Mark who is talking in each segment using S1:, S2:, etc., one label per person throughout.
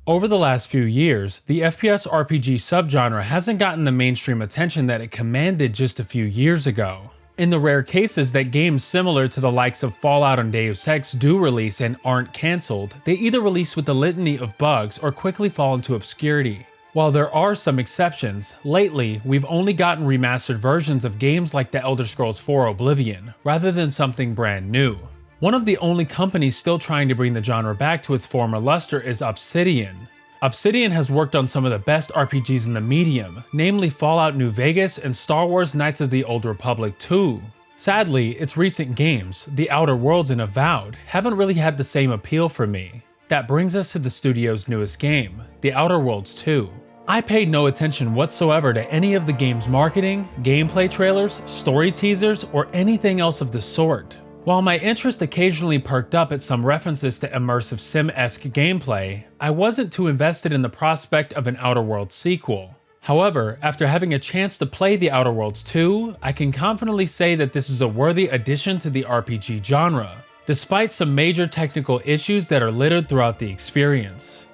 S1: Over the last few years, the FPS RPG subgenre hasn't gotten the mainstream attention that it commanded just a few years ago. In the rare cases that games similar to the likes of Fallout and Deus Ex do release and aren't cancelled, they either release with a litany of bugs or quickly fall into obscurity. While there are some exceptions, lately we've only gotten remastered versions of games like The Elder Scrolls IV Oblivion, rather than something brand new. One of the only companies still trying to bring the genre back to its former luster is Obsidian. Obsidian has worked on some of the best RPGs in the medium, namely Fallout New Vegas and Star Wars Knights of the Old Republic 2. Sadly, its recent games, The Outer Worlds and Avowed, haven't really had the same appeal for me. That brings us to the studio's newest game, The Outer Worlds 2. I paid no attention whatsoever to any of the game's marketing, gameplay trailers, story teasers, or anything else of the sort. While my interest occasionally perked up at some references to immersive sim-esque gameplay, I wasn't too invested in the prospect of an Outer Worlds sequel. However, after having a chance to play The Outer Worlds 2, I can confidently say that this is a worthy addition to the RPG genre, despite some major technical issues that are littered throughout the experience.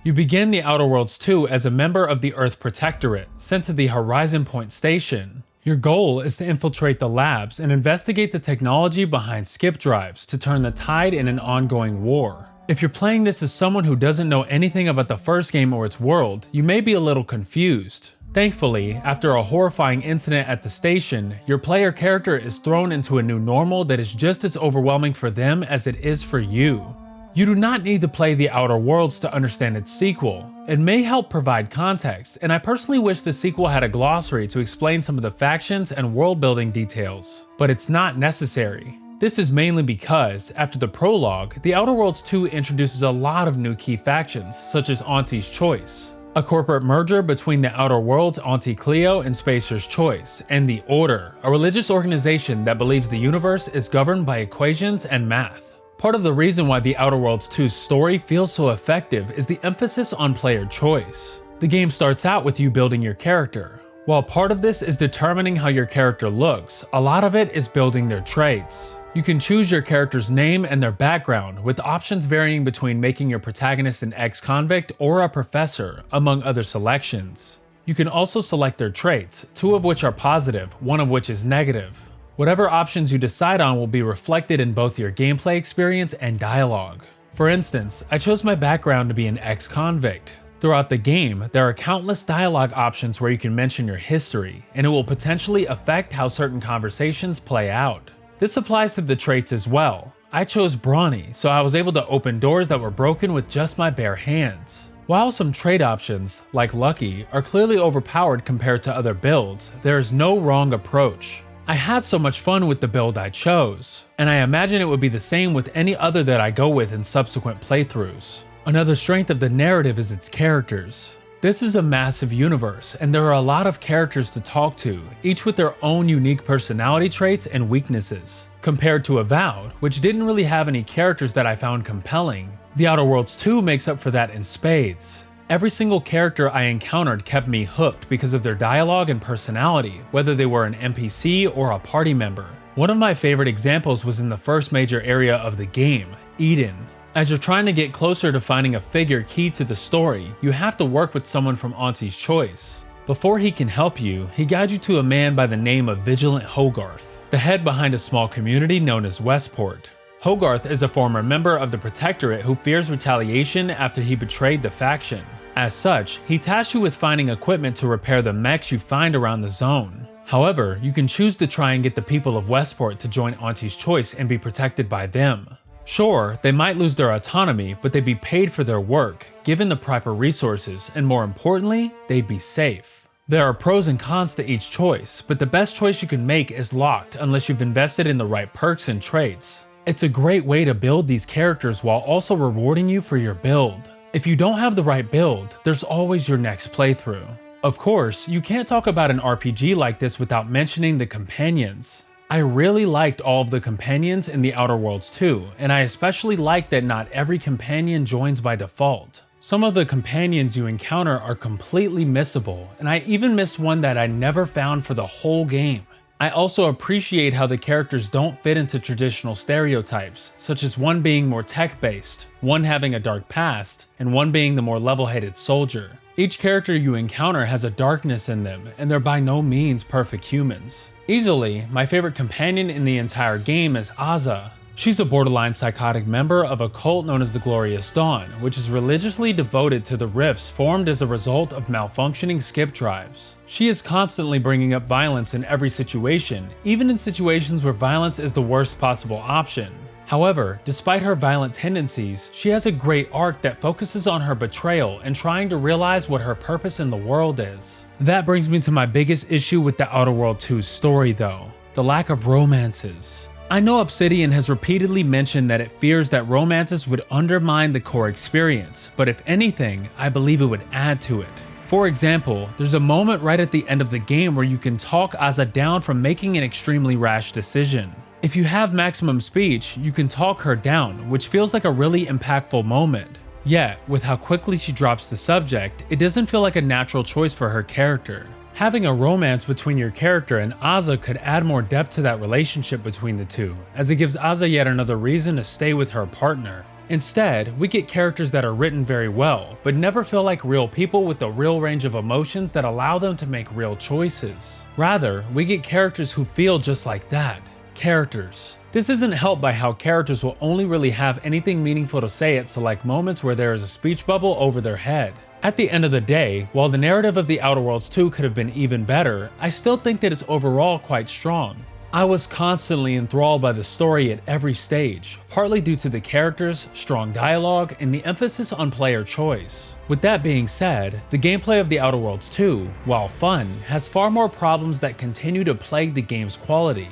S1: You begin The Outer Worlds 2 as a member of the Earth Protectorate, sent to the Horizon Point Station. Your goal is to infiltrate the labs and investigate the technology behind skip drives to turn the tide in an ongoing war. If you're playing this as someone who doesn't know anything about the first game or its world, you may be a little confused. Thankfully, after a horrifying incident at the station, your player character is thrown into a new normal that is just as overwhelming for them as it is for you. You do not need to play The Outer Worlds to understand its sequel. It may help provide context, and I personally wish the sequel had a glossary to explain some of the factions and world-building details, but it's not necessary. This is mainly because, after the prologue, The Outer Worlds 2 introduces a lot of new key factions, such as Auntie's Choice, a corporate merger between The Outer Worlds' Auntie Cleo and Spacer's Choice, and The Order, a religious organization that believes the universe is governed by equations and math. Part of the reason why The Outer Worlds 2's story feels so effective is the emphasis on player choice. The game starts out with you building your character. While part of this is determining how your character looks, a lot of it is building their traits. You can choose your character's name and their background, with options varying between making your protagonist an ex-convict or a professor, among other selections. You can also select their traits, 2 of which are positive, 1 of which is negative. Whatever options you decide on will be reflected in both your gameplay experience and dialogue. For instance, I chose my background to be an ex-convict. Throughout the game, there are countless dialogue options where you can mention your history, and it will potentially affect how certain conversations play out. This applies to the traits as well. I chose Brawny, so I was able to open doors that were broken with just my bare hands. While some trait options, like Lucky, are clearly overpowered compared to other builds, there is no wrong approach. I had so much fun with the build I chose, and I imagine it would be the same with any other that I go with in subsequent playthroughs. Another strength of the narrative is its characters. This is a massive universe, and there are a lot of characters to talk to, each with their own unique personality traits and weaknesses. Compared to Avowed, which didn't really have any characters that I found compelling, The Outer Worlds 2 makes up for that in spades. Every single character I encountered kept me hooked because of their dialogue and personality, whether they were an NPC or a party member. One of my favorite examples was in the first major area of the game, Eden. As you're trying to get closer to finding a figure key to the story, you have to work with someone from Auntie's Choice. Before he can help you, he guides you to a man by the name of Vigilant Hogarth, the head behind a small community known as Westport. Hogarth is a former member of the Protectorate who fears retaliation after he betrayed the faction. As such, he tasks you with finding equipment to repair the mechs you find around the zone. However, you can choose to try and get the people of Westport to join Auntie's Choice and be protected by them. Sure, they might lose their autonomy, but they'd be paid for their work, given the proper resources, and more importantly, they'd be safe. There are pros and cons to each choice, but the best choice you can make is locked unless you've invested in the right perks and traits. It's a great way to build these characters while also rewarding you for your build. If you don't have the right build, there's always your next playthrough. Of course, you can't talk about an RPG like this without mentioning the companions. I really liked all of the companions in The Outer Worlds 2, and I especially liked that not every companion joins by default. Some of the companions you encounter are completely missable, and I even missed one that I never found for the whole game. I also appreciate how the characters don't fit into traditional stereotypes, such as one being more tech-based, one having a dark past, and one being the more level-headed soldier. Each character you encounter has a darkness in them, and they're by no means perfect humans. Easily, my favorite companion in the entire game is Aza. She's a borderline psychotic member of a cult known as the Glorious Dawn, which is religiously devoted to the rifts formed as a result of malfunctioning skip drives. She is constantly bringing up violence in every situation, even in situations where violence is the worst possible option. However, despite her violent tendencies, she has a great arc that focuses on her betrayal and trying to realize what her purpose in the world is. That brings me to my biggest issue with the Outer Worlds 2's story though, the lack of romances. I know Obsidian has repeatedly mentioned that it fears that romances would undermine the core experience, but if anything, I believe it would add to it. For example, there's a moment right at the end of the game where you can talk Aza down from making an extremely rash decision. If you have maximum speech, you can talk her down, which feels like a really impactful moment. Yet, with how quickly she drops the subject, it doesn't feel like a natural choice for her character. Having a romance between your character and Aza could add more depth to that relationship between the two, as it gives Aza yet another reason to stay with her partner. Instead, we get characters that are written very well, but never feel like real people with the real range of emotions that allow them to make real choices. Rather, we get characters who feel just like that. Characters. This isn't helped by how characters will only really have anything meaningful to say at select moments where there is a speech bubble over their head. At the end of the day, while the narrative of The Outer Worlds 2 could have been even better, I still think that it's overall quite strong. I was constantly enthralled by the story at every stage, partly due to the characters, strong dialogue, and the emphasis on player choice. With that being said, the gameplay of The Outer Worlds 2, while fun, has far more problems that continue to plague the game's quality.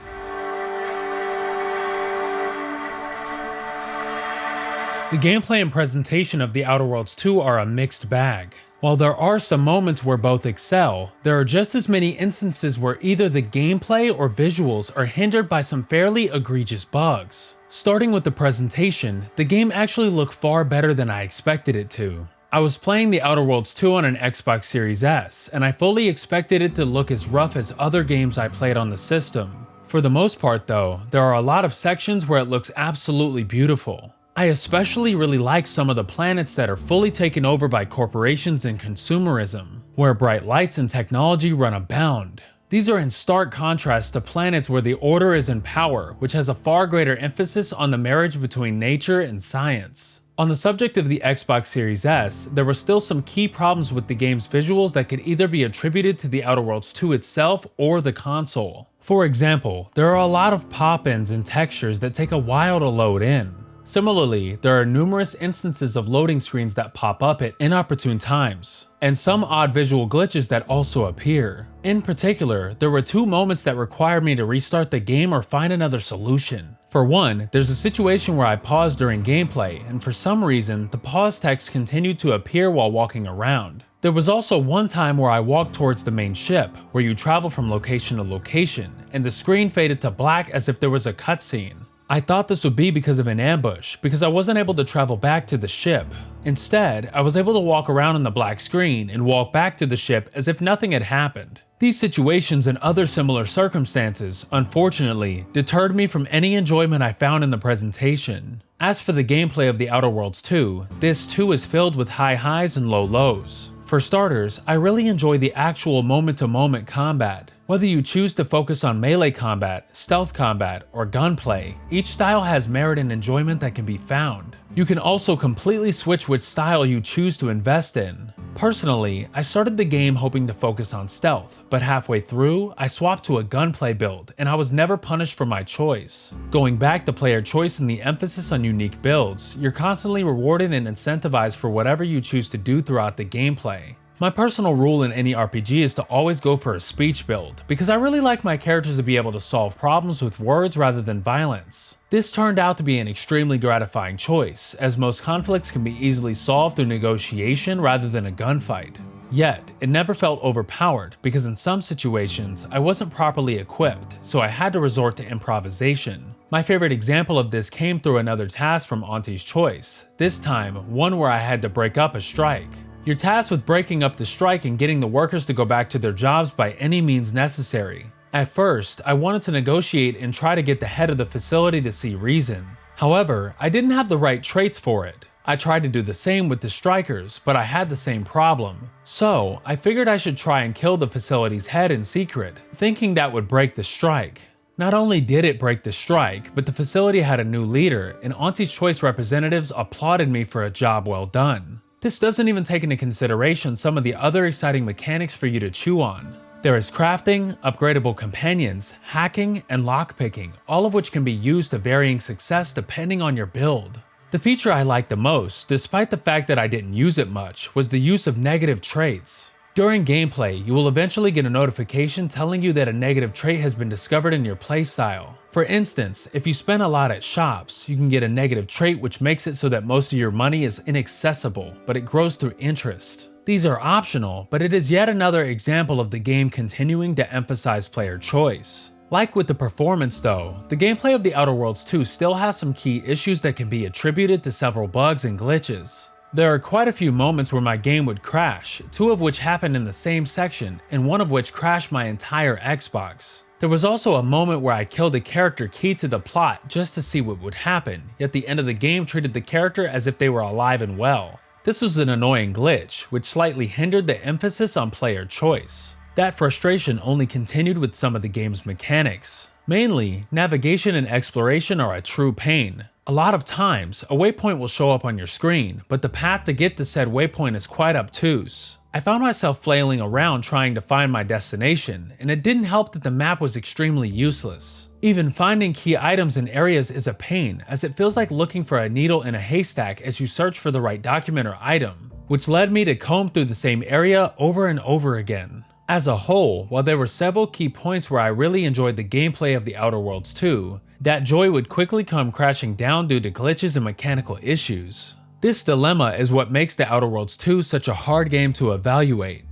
S1: The gameplay and presentation of The Outer Worlds 2 are a mixed bag. While there are some moments where both excel, there are just as many instances where either the gameplay or visuals are hindered by some fairly egregious bugs. Starting with the presentation, the game actually looked far better than I expected it to. I was playing The Outer Worlds 2 on an Xbox Series S, and I fully expected it to look as rough as other games I played on the system. For the most part though, there are a lot of sections where it looks absolutely beautiful. I especially really like some of the planets that are fully taken over by corporations and consumerism, where bright lights and technology run abound. These are in stark contrast to planets where the Order is in power, which has a far greater emphasis on the marriage between nature and science. On the subject of the Xbox Series S, there were still some key problems with the game's visuals that could either be attributed to The Outer Worlds 2 itself or the console. For example, there are a lot of pop-ins and textures that take a while to load in. Similarly, there are numerous instances of loading screens that pop up at inopportune times, and some odd visual glitches that also appear. In particular, there were two moments that required me to restart the game or find another solution. For one, there's a situation where I paused during gameplay, and for some reason, the pause text continued to appear while walking around. There was also one time where I walked towards the main ship, where you travel from location to location, and the screen faded to black as if there was a cutscene. I thought this would be because of an ambush, because I wasn't able to travel back to the ship. Instead, I was able to walk around on the black screen and walk back to the ship as if nothing had happened. These situations and other similar circumstances, unfortunately, deterred me from any enjoyment I found in the presentation. As for the gameplay of The Outer Worlds 2, this too is filled with high highs and low lows. For starters, I really enjoy the actual moment-to-moment combat. Whether you choose to focus on melee combat, stealth combat, or gunplay, each style has merit and enjoyment that can be found. You can also completely switch which style you choose to invest in. Personally, I started the game hoping to focus on stealth, but halfway through, I swapped to a gunplay build, and I was never punished for my choice. Going back to player choice and the emphasis on unique builds, you're constantly rewarded and incentivized for whatever you choose to do throughout the gameplay. My personal rule in any RPG is to always go for a speech build, because I really like my characters to be able to solve problems with words rather than violence. This turned out to be an extremely gratifying choice, as most conflicts can be easily solved through negotiation rather than a gunfight. Yet, it never felt overpowered, because in some situations, I wasn't properly equipped, so I had to resort to improvisation. My favorite example of this came through another task from Auntie's Choice, this time one where I had to break up a strike. You're tasked with breaking up the strike and getting the workers to go back to their jobs by any means necessary. At first, I wanted to negotiate and try to get the head of the facility to see reason. However, I didn't have the right traits for it. I tried to do the same with the strikers, but I had the same problem. So, I figured I should try and kill the facility's head in secret, thinking that would break the strike. Not only did it break the strike, but the facility had a new leader, and Auntie's Choice representatives applauded me for a job well done. This doesn't even take into consideration some of the other exciting mechanics for you to chew on. There is crafting, upgradable companions, hacking, and lockpicking, all of which can be used to varying success depending on your build. The feature I liked the most, despite the fact that I didn't use it much, was the use of negative traits. During gameplay, you will eventually get a notification telling you that a negative trait has been discovered in your playstyle. For instance, if you spend a lot at shops, you can get a negative trait which makes it so that most of your money is inaccessible, but it grows through interest. These are optional, but it is yet another example of the game continuing to emphasize player choice. Like with the performance though, the gameplay of The Outer Worlds 2 still has some key issues that can be attributed to several bugs and glitches. There are quite a few moments where my game would crash, 2 of which happened in the same section, and 1 of which crashed my entire Xbox. There was also a moment where I killed a character key to the plot just to see what would happen, yet the end of the game treated the character as if they were alive and well. This was an annoying glitch, which slightly hindered the emphasis on player choice. That frustration only continued with some of the game's mechanics. Mainly, navigation and exploration are a true pain. A lot of times, a waypoint will show up on your screen, but the path to get to said waypoint is quite obtuse. I found myself flailing around trying to find my destination, and it didn't help that the map was extremely useless. Even finding key items in areas is a pain, as it feels like looking for a needle in a haystack as you search for the right document or item, which led me to comb through the same area over and over again. As a whole, while there were several key points where I really enjoyed the gameplay of The Outer Worlds 2, that joy would quickly come crashing down due to glitches and mechanical issues. This dilemma is what makes The Outer Worlds 2 such a hard game to evaluate.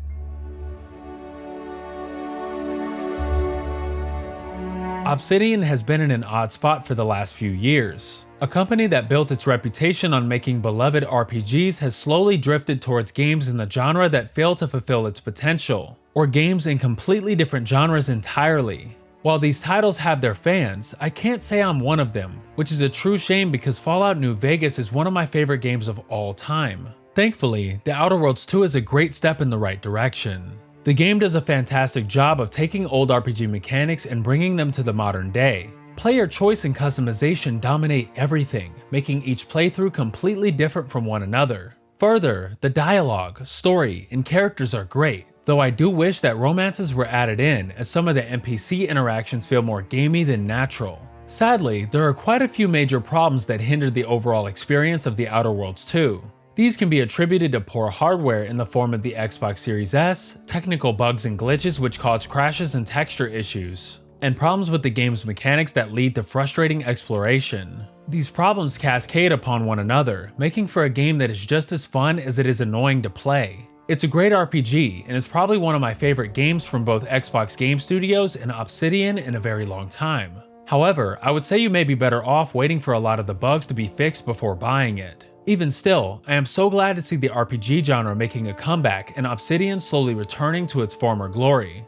S1: Obsidian has been in an odd spot for the last few years. A company that built its reputation on making beloved RPGs has slowly drifted towards games in the genre that fail to fulfill its potential, or games in completely different genres entirely. While these titles have their fans, I can't say I'm one of them, which is a true shame because Fallout New Vegas is one of my favorite games of all time. Thankfully, The Outer Worlds 2 is a great step in the right direction. The game does a fantastic job of taking old RPG mechanics and bringing them to the modern day. Player choice and customization dominate everything, making each playthrough completely different from one another. Further, the dialogue, story, and characters are great, though I do wish that romances were added in, as some of the NPC interactions feel more gamey than natural. Sadly, there are quite a few major problems that hinder the overall experience of The Outer Worlds 2. These can be attributed to poor hardware in the form of the Xbox Series S, technical bugs and glitches which cause crashes and texture issues, and problems with the game's mechanics that lead to frustrating exploration. These problems cascade upon one another, making for a game that is just as fun as it is annoying to play. It's a great RPG, and is probably one of my favorite games from both Xbox Game Studios and Obsidian in a very long time. However, I would say you may be better off waiting for a lot of the bugs to be fixed before buying it. Even still, I am so glad to see the RPG genre making a comeback and Obsidian slowly returning to its former glory.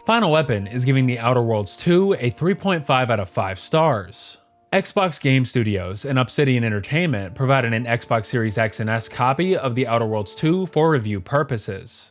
S1: Final Weapon is giving The Outer Worlds 2 a 3.5 out of 5 stars. Xbox Game Studios and Obsidian Entertainment provided an Xbox Series X and S copy of The Outer Worlds 2 for review purposes.